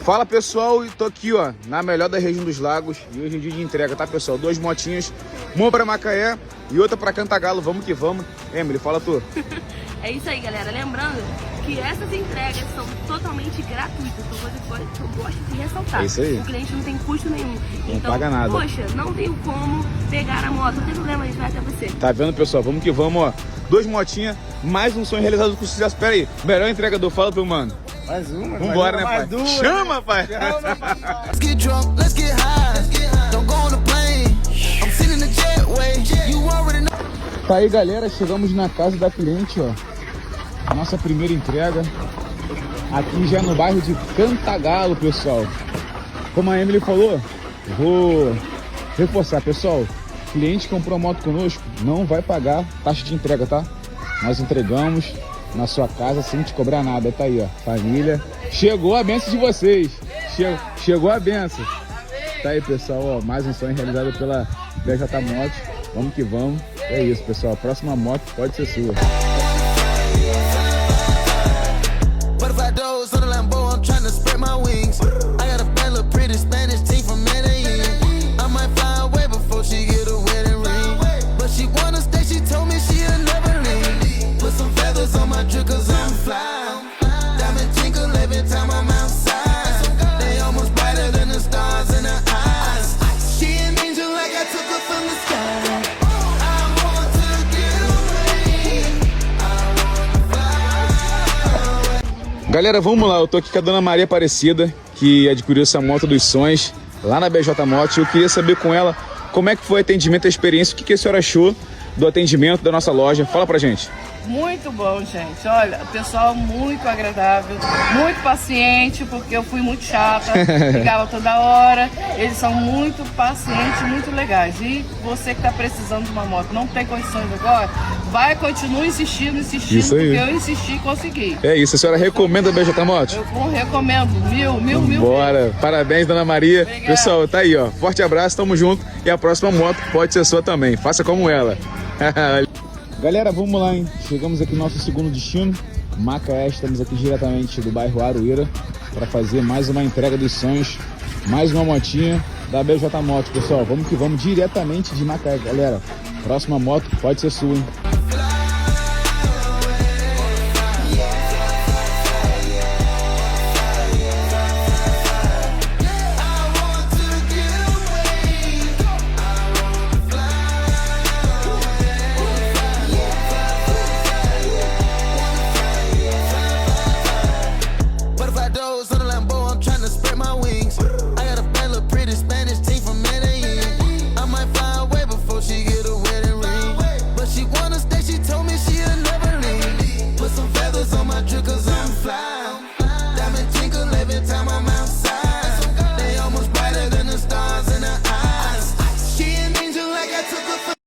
Fala pessoal, tô aqui ó, na melhor da região dos lagos e hoje é dia de entrega, tá pessoal? 2 motinhas, uma pra Macaé e outra pra Cantagalo, vamos que vamos. Emily, fala tu. É isso aí galera, lembrando que essas entregas são totalmente gratuitas, são coisas que eu gosto de ressaltar. É isso aí. O cliente não tem custo nenhum. Não paga nada. Poxa, não tenho como pegar a moto, não tem problema, a gente vai até você. Tá vendo pessoal, vamos que vamos ó, 2 motinhas, mais um sonho realizado com sucesso. Pera aí, melhor entregador, fala pro mano. Mais uma, Vambora, né, pai? mais duas. Chama, pai! Chama, papai. Let's get drunk, let's get high. Don't go on the plane. I'm sitting in the jetway. You already know. Tá aí, galera, chegamos na casa da cliente, ó. Nossa primeira entrega. Aqui já no bairro de Cantagalo, pessoal. Como a Emily falou, vou reforçar, pessoal. Cliente que comprou a moto conosco, não vai pagar taxa de entrega, tá? Nós entregamos na sua casa sem te cobrar nada. Tá aí, ó, família. Chegou a benção de vocês. Chegou a benção. Tá aí, pessoal, ó, mais um sonho realizado pela BJ Motos. Vamos que vamos. É isso, pessoal. A próxima moto pode ser sua. Butterfly doors on the Lambo, I'm trying to spread my wings. I got a bad little pretty Spanish team from Medellin. I might fly away before she get a wedding ring. But she wanna stay, she told me she'll never leave. Put some feathers on my drip cause I'm fly. Diamond tinkle every time I'm outside. They almost brighter than the stars in her eyes. She an angel like I took her from the sky. I want to get away. I wanna fly away. Galera, vamos lá. Eu tô aqui com a Dona Maria Aparecida, que adquiriu essa moto dos sonhos lá na BJ Motos. Eu queria saber com ela como é que foi o atendimento, a experiência, o que a senhora achou do atendimento da nossa loja. Fala pra gente. Muito bom, gente. Olha, o pessoal muito agradável, muito paciente, porque eu fui muito chata, ligava toda hora. Eles são muito pacientes, muito legais. E você que está precisando de uma moto, não tem condições agora, continua insistindo, Isso aí. porque eu insisti e consegui. É isso, a senhora recomenda a BJ Motos? Eu recomendo, mil. Bora, parabéns, Dona Maria. Obrigada. Pessoal, tá aí, ó. Forte abraço, tamo junto. E a próxima moto pode ser sua também. Faça como ela. Galera, vamos lá, hein? Chegamos aqui no nosso segundo destino, Macaé. Estamos aqui diretamente do bairro Aroeira para fazer mais uma entrega dos sonhos, mais uma motinha da BJ Motos, pessoal. Vamos que vamos diretamente de Macaé, galera. Próxima moto pode ser sua, hein?